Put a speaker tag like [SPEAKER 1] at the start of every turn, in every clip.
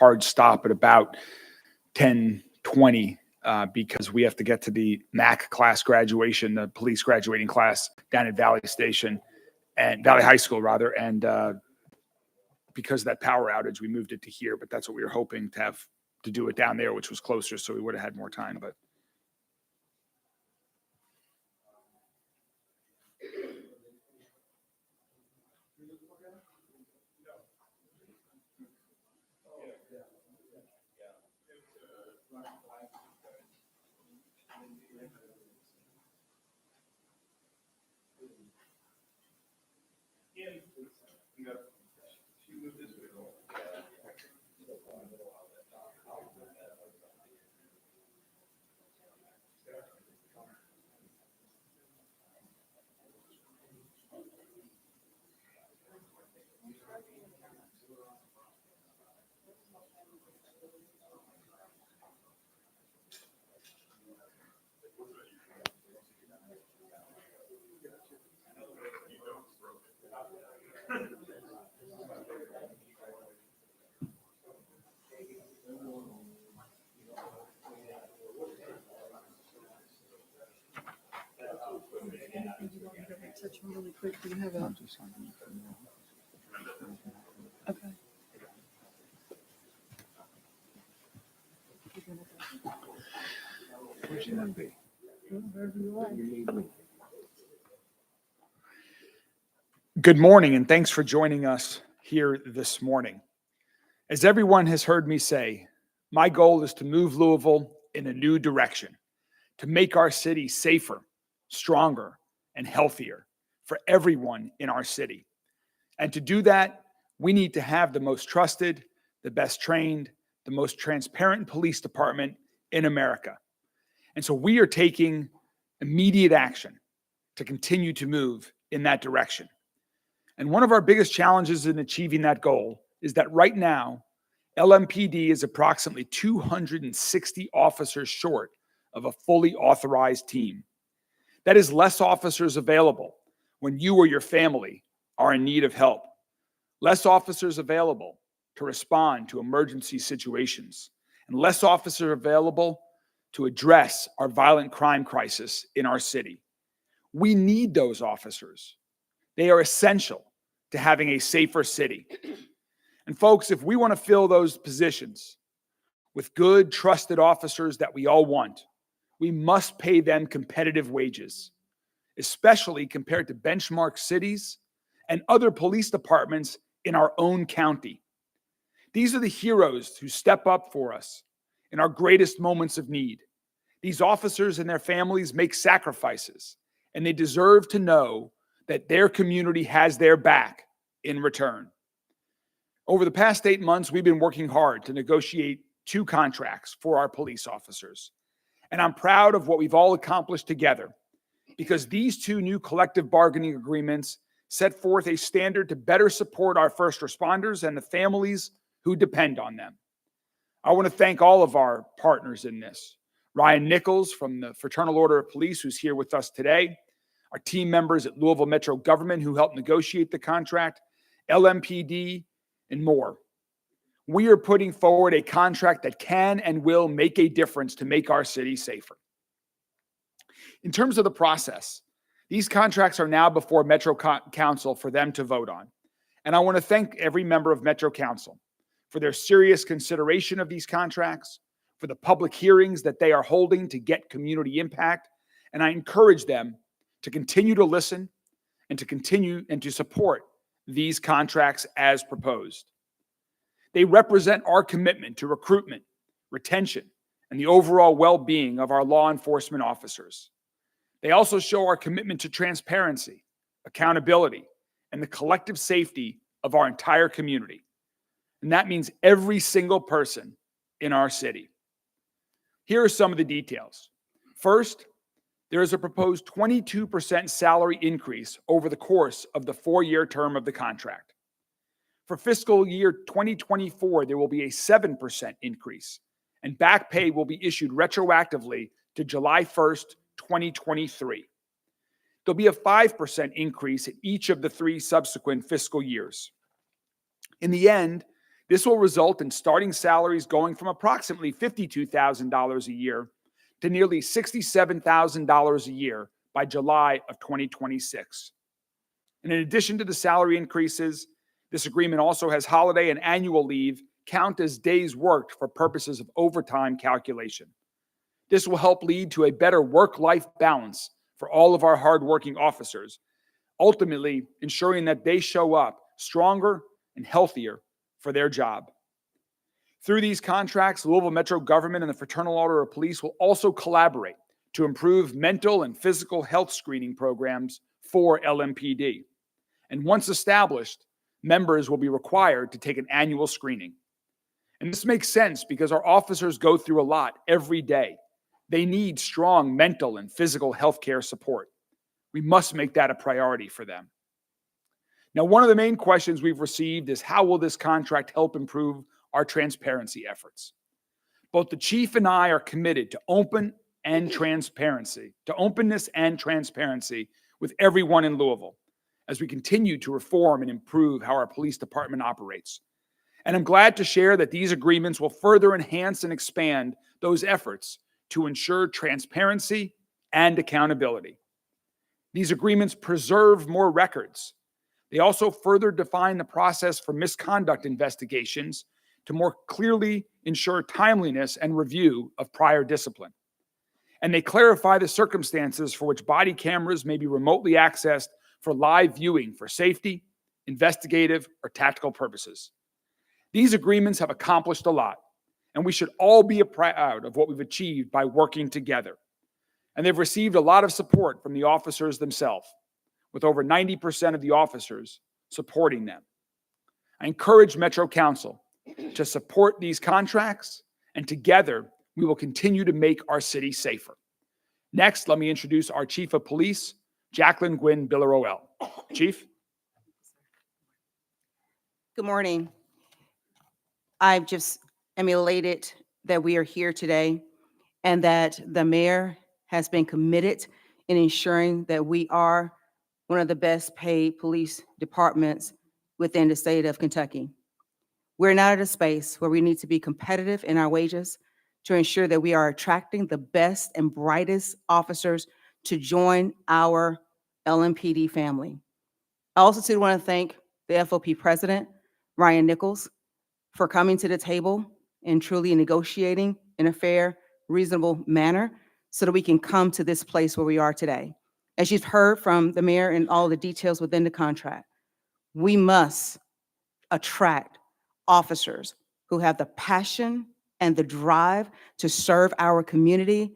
[SPEAKER 1] hard stop at about 10:20 because we have to get to the MAC class graduation, the police graduating class down at Valley Station and Valley High School rather. And because of that power outage, we moved it to here, but that's what we were hoping to have to do it down there, which was closer. So we would have had more time, but.
[SPEAKER 2] Touch them really quick. Do you have a? Okay.
[SPEAKER 1] Where's you want to be?
[SPEAKER 2] Wherever you like.
[SPEAKER 1] Good morning, and thanks for joining us here this morning. As everyone has heard me say, my goal is to move Louisville in a new direction, to make our city safer, stronger, and healthier for everyone in our city. And to do that, we need to have the most trusted, the best trained, the most transparent police department in America. And so we are taking immediate action to continue to move in that direction. And one of our biggest challenges in achieving that goal is that right now, LMPD is approximately 260 officers short of a fully authorized team. That is less officers available when you or your family are in need of help. Less officers available to respond to emergency situations, and less officers available to address our violent crime crisis in our city. We need those officers. They are essential to having a safer city. And folks, if we want to fill those positions with good, trusted officers that we all want, we must pay them competitive wages, especially compared to benchmark cities and other police departments in our own county. These are the heroes who step up for us in our greatest moments of need. These officers and their families make sacrifices, and they deserve to know that their community has their back in return. Over the past 8 months, we've been working hard to negotiate 2 contracts for our police officers. And I'm proud of what we've all accomplished together, because these 2 new collective bargaining agreements set forth a standard to better support our first responders and the families who depend on them. I want to thank all of our partners in this. Ryan Nichols from the Fraternal Order of Police, who's here with us today, our team members at Louisville Metro Government who helped negotiate the contract, LMPD, and more. We are putting forward a contract that can and will make a difference to make our city safer. In terms of the process, these contracts are now before Metro Council for them to vote on. And I want to thank every member of Metro Council for their serious consideration of these contracts, for the public hearings that they are holding to get community impact. And I encourage them to continue to listen and to continue and to support these contracts as proposed. They represent our commitment to recruitment, retention, and the overall well-being of our law enforcement officers. They also show our commitment to transparency, accountability, and the collective safety of our entire community. And that means every single person in our city. Here are some of the details. First, there is a proposed 22% salary increase over the course of the 4-year term of the contract. For fiscal year 2024, there will be a 7% increase, and back pay will be issued retroactively to July 1st, 2023. There'll be a 5% increase in each of the 3 subsequent fiscal years. In the end, This will result in starting salaries going from approximately $52,000 a year to nearly $67,000 a year by July of 2026. And in addition to the salary increases, this agreement also has holiday and annual leave count as days worked for purposes of overtime calculation. This will help lead to a better work-life balance for all of our hardworking officers, ultimately ensuring that they show up stronger and healthier for their job. Through these contracts, Louisville Metro government and the Fraternal Order of Police will also collaborate to improve mental and physical health screening programs for LMPD. And once established, members will be required to take an annual screening. And this makes sense because our officers go through a lot every day. They need strong mental and physical health care support. We must make that a priority for them. Now, one of the main questions we've received is how will this contract help improve our transparency efforts? Both the chief and I are committed to openness and transparency with everyone in Louisville as we continue to reform and improve how our police department operates. And I'm glad to share that these agreements will further enhance and expand those efforts to ensure transparency and accountability. These agreements preserve more records. They also further define the process for misconduct investigations to more clearly ensure timeliness and review of prior discipline. And they clarify the circumstances for which body cameras may be remotely accessed for live viewing for safety, investigative, or tactical purposes. These agreements have accomplished a lot, and we should all be proud of what we've achieved by working together. And they've received a lot of support from the officers themselves, with over 90% of the officers supporting them. I encourage Metro Council to support these contracts, and together we will continue to make our city safer. Next, let me introduce our Chief of Police, Jacqueline Gwynn Biller-Oel. Chief.
[SPEAKER 3] Good morning. I just am elated that we are here today and that the mayor has been committed in ensuring that we are one of the best paid police departments within the state of Kentucky. We're now at a space where we need to be competitive in our wages to ensure that we are attracting the best and brightest officers to join our LMPD family. I also too want to thank the FOP president, Ryan Nichols, for coming to the table and truly negotiating in a fair, reasonable manner so that we can come to this place where we are today. As you've heard from the mayor and all the details within the contract, we must attract officers who have the passion and the drive to serve our community,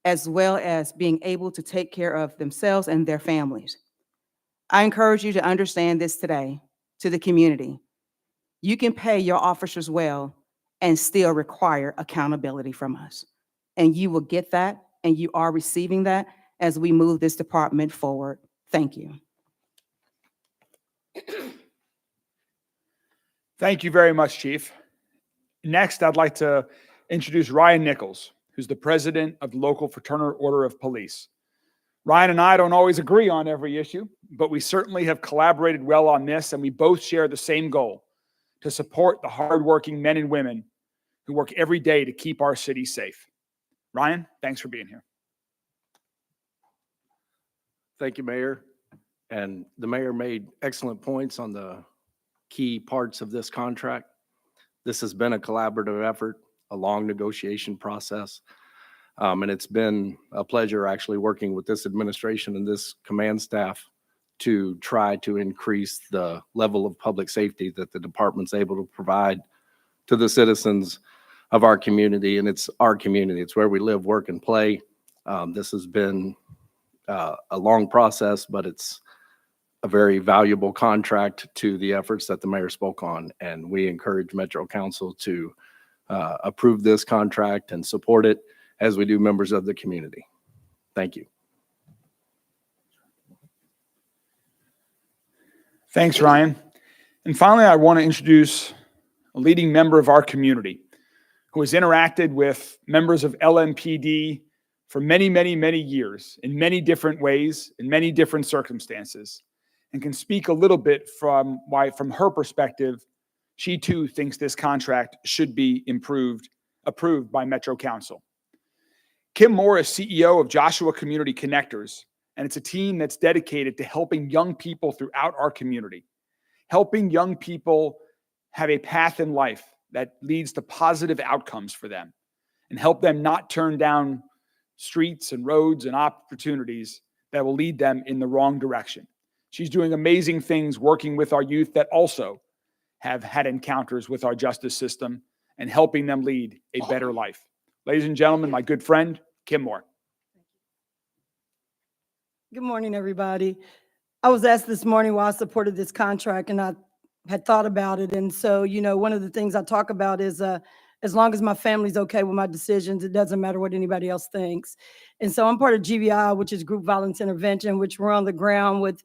[SPEAKER 3] as well as being able to take care of themselves and their families. I encourage you to understand this today to the community. You can pay your officers well and still require accountability from us. And you will get that, and you are receiving that as we move this department forward. Thank you.
[SPEAKER 1] Thank you very much, Chief. Next, I'd like to introduce Ryan Nichols, who's the president of the local Fraternal Order of Police. Ryan and I don't always agree on every issue, but we certainly have collaborated well on this, and we both share the same goal: to support the hardworking men and women who work every day to keep our city safe. Ryan, thanks for being here.
[SPEAKER 4] Thank you, Mayor. And the mayor made excellent points on the key parts of this contract. This has been a collaborative effort, a long negotiation process. And it's been a pleasure actually working with this administration and this command staff to try to increase the level of public safety that the department's able to provide to the citizens of our community. And it's our community. It's where we live, work, and play. This has been a long process, but it's a very valuable contract to the efforts that the mayor spoke on. And we encourage Metro Council to approve this contract and support it as we do members of the community. Thank you.
[SPEAKER 1] Thanks, Ryan. And finally, I want to introduce a leading member of our community who has interacted with members of LMPD for many, many, many years in many different ways, in many different circumstances, and can speak a little bit from why, from her perspective, She too thinks this contract should be approved by Metro Council. Kim Moore is CEO of Joshua Community Connectors, and it's a team that's dedicated to helping young people throughout our community, helping young people have a path in life that leads to positive outcomes for them, and help them not turn down streets and roads and opportunities that will lead them in the wrong direction. She's doing amazing things working with our youth that also have had encounters with our justice system and helping them lead a better life. Ladies and gentlemen, my good friend, Kim Moore.
[SPEAKER 5] Good morning, everybody. I was asked this morning why I supported this contract, and I had thought about it. And so, one of the things I talk about is as long as my family's okay with my decisions, it doesn't matter what anybody else thinks. And so I'm part of GVI, which is Group Violence Intervention, which we're on the ground with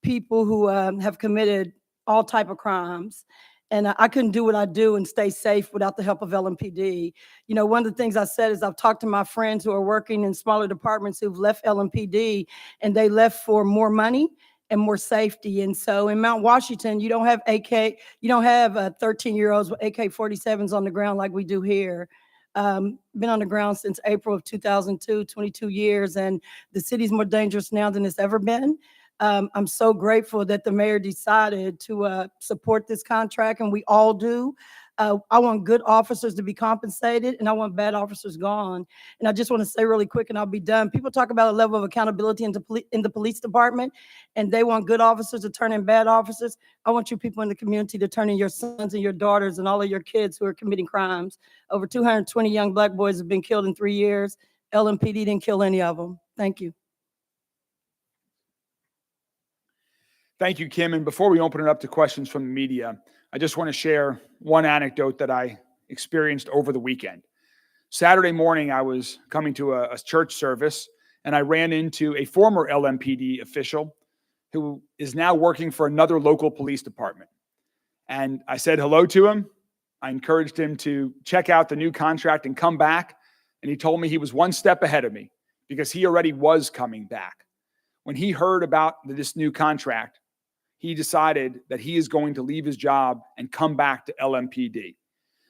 [SPEAKER 5] people who have committed all type of crimes. And I couldn't do what I do and stay safe without the help of LMPD. One of the things I said is I've talked to my friends who are working in smaller departments who've left LMPD, and they left for more money and more safety. And so in Mount Washington, you don't have 13-year-olds with AK-47s on the ground like we do here. Been on the ground since April of 2002, 22 years, and the city's more dangerous now than it's ever been. I'm so grateful that the mayor decided to support this contract, and we all do. I want good officers to be compensated, and I want bad officers gone. And I just want to say really quick, and I'll be done. People talk about a level of accountability in the police department, and they want good officers to turn in bad officers. I want you people in the community to turn in your sons and your daughters and all of your kids who are committing crimes. Over 220 young Black boys have been killed in 3 years. LMPD didn't kill any of them. Thank you.
[SPEAKER 1] Thank you, Kim. And before we open it up to questions from the media, I just want to share one anecdote that I experienced over the weekend. Saturday morning, I was coming to a church service, and I ran into a former LMPD official who is now working for another local police department. And I said hello to him. I encouraged him to check out the new contract and come back. And he told me he was one step ahead of me because he already was coming back. When he heard about this new contract, he decided that he is going to leave his job and come back to LMPD.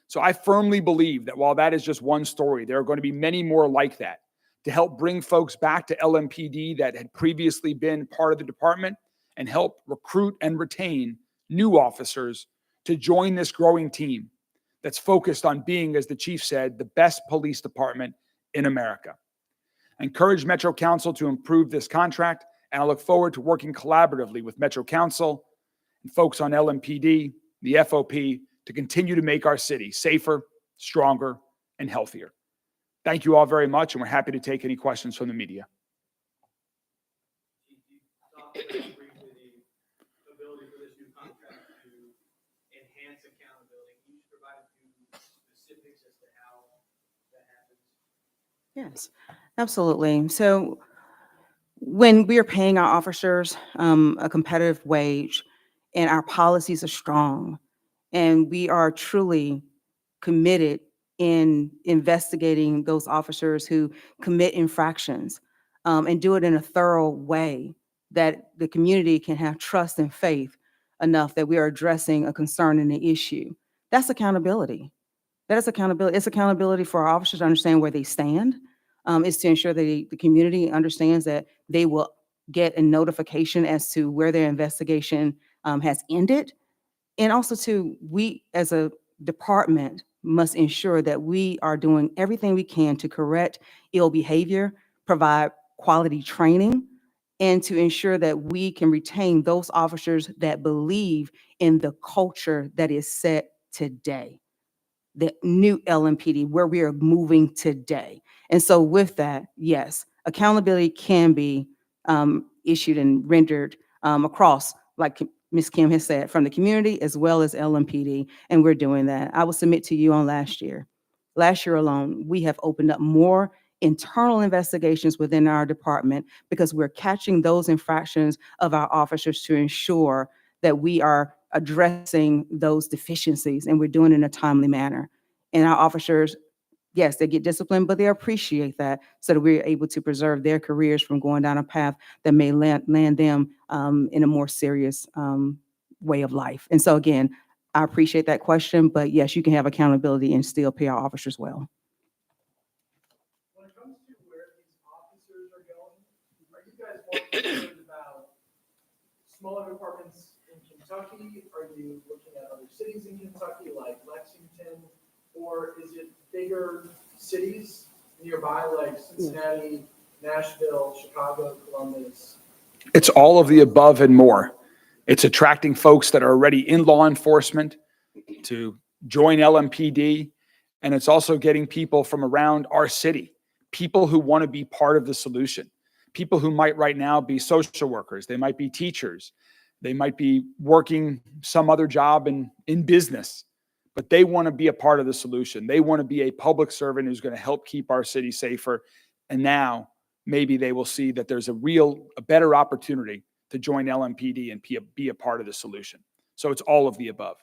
[SPEAKER 1] So I firmly believe that while that is just one story, there are going to be many more like that to help bring folks back to LMPD that had previously been part of the department and help recruit and retain new officers to join this growing team that's focused on being, as the chief said, the best police department in America. I encourage Metro Council to improve this contract, and I look forward to working collaboratively with Metro Council and folks on LMPD, the FOP, to continue to make our city safer, stronger, and healthier. Thank you all very much, and we're happy to take any questions from the media.
[SPEAKER 3] Yes, absolutely. So when we are paying our officers a competitive wage and our policies are strong and we are truly committed in investigating those officers who commit infractions and do it in a thorough way that the community can have trust and faith enough that we are addressing a concern and an issue, that's accountability. That is accountability. It's accountability for our officers to understand where they stand. It's to ensure that the community understands that they will get a notification as to where their investigation has ended. And also we as a department must ensure that we are doing everything we can to correct ill behavior, provide quality training, and to ensure that we can retain those officers that believe in the culture that is set today, the new LMPD, where we are moving today. And so with that, yes, accountability can be issued and rendered across, like Ms. Kim has said, from the community as well as LMPD, and we're doing that. I will submit to you on last year. Last year alone, we have opened up more internal investigations within our department because we're catching those infractions of our officers to ensure that we are addressing those deficiencies, and we're doing it in a timely manner. And our officers, yes, they get disciplined, but they appreciate that so that we're able to preserve their careers from going down a path that may land them in a more serious way of life. And so again, I appreciate that question, but yes, you can have accountability and still pay our officers well.
[SPEAKER 6] When it comes to where these officers are going, are you guys more concerned about smaller departments in Kentucky? Are you looking at other cities in Kentucky like Lexington? Or is it bigger cities nearby like Cincinnati, Nashville, Chicago, Columbus?
[SPEAKER 1] It's all of the above and more. It's attracting folks that are already in law enforcement to join LMPD. And it's also getting people from around our city, people who want to be part of the solution, people who might right now be social workers. They might be teachers. They might be working some other job in business, but they want to be a part of the solution. They want to be a public servant who's going to help keep our city safer. And now maybe they will see that there's a better opportunity to join LMPD and be a part of the solution. So it's all of the above.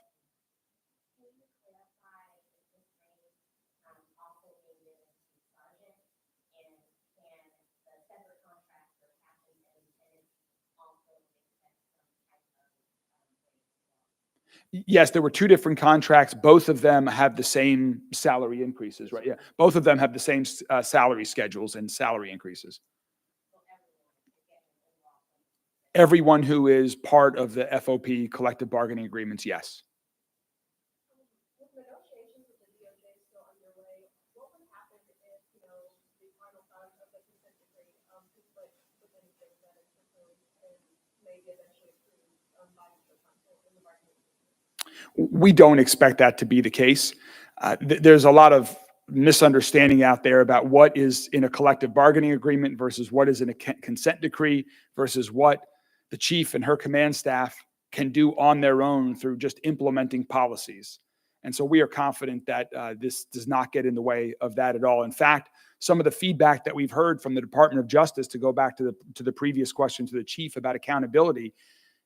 [SPEAKER 1] Yes, there were two different contracts. Both of them have the same salary increases, right? Yeah, both of them have the same salary schedules and salary increases. Everyone who is part of the FOP collective bargaining agreements, yes.
[SPEAKER 2] With negotiations with the DOJ still underway, what would happen if, the final product of the consent decree, conflicts with anything that is proposed and maybe eventually approved by the council in the bargaining agreement?
[SPEAKER 1] We don't expect that to be the case. There's a lot of misunderstanding out there about what is in a collective bargaining agreement versus what is in a consent decree versus what the chief and her command staff can do on their own through just implementing policies. And so we are confident that this does not get in the way of that at all. In fact, some of the feedback that we've heard from the Department of Justice, to go back to the previous question to the chief about accountability,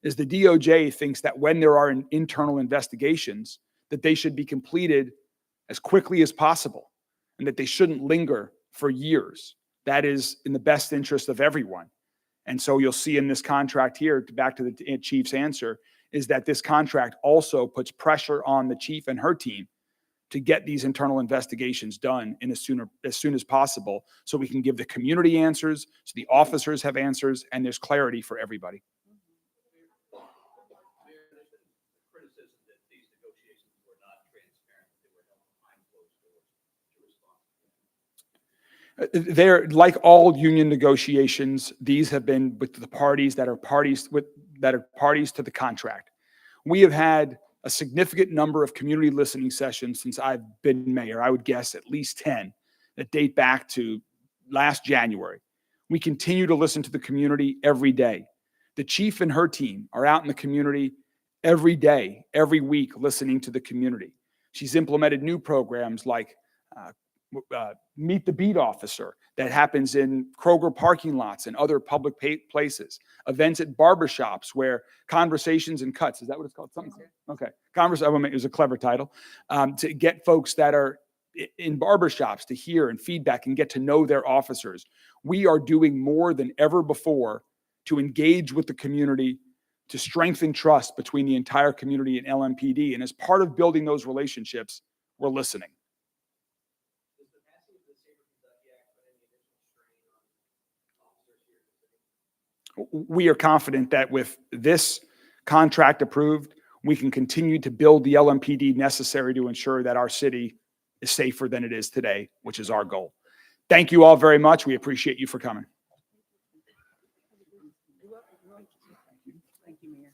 [SPEAKER 1] is the DOJ thinks that when there are internal investigations, that they should be completed as quickly as possible and that they shouldn't linger for years. That is in the best interest of everyone. And so you'll see in this contract here, back to the chief's answer, is that this contract also puts pressure on the chief and her team to get these internal investigations done as soon as possible, so we can give the community answers, so the officers have answers, and there's clarity for everybody.
[SPEAKER 7] Criticism that these negotiations were not transparent, they were held behind closed doors to respond.
[SPEAKER 1] They're like all union negotiations. These have been with the parties that are parties to the contract. We have had a significant number of community listening sessions since I've been mayor. I would guess at least 10 that date back to last January. We continue to listen to the community every day. The chief and her team are out in the community every day, every week, listening to the community. She's implemented new programs like Meet the Beat Officer that happens in Kroger parking lots and other public places, events at barbershops where conversations and cuts, is that what it's called? Something? Okay. It was a clever title, to get folks that are in barbershops to hear and feedback and get to know their officers. We are doing more than ever before to engage with the community, to strengthen trust between the entire community and LMPD. And as part of building those relationships, we're listening. We are confident that with this contract approved, we can continue to build the LMPD necessary to ensure that our city is safer than it is today, which is our goal. Thank you all very much. We appreciate you for coming.
[SPEAKER 3] Thank you, Mayor.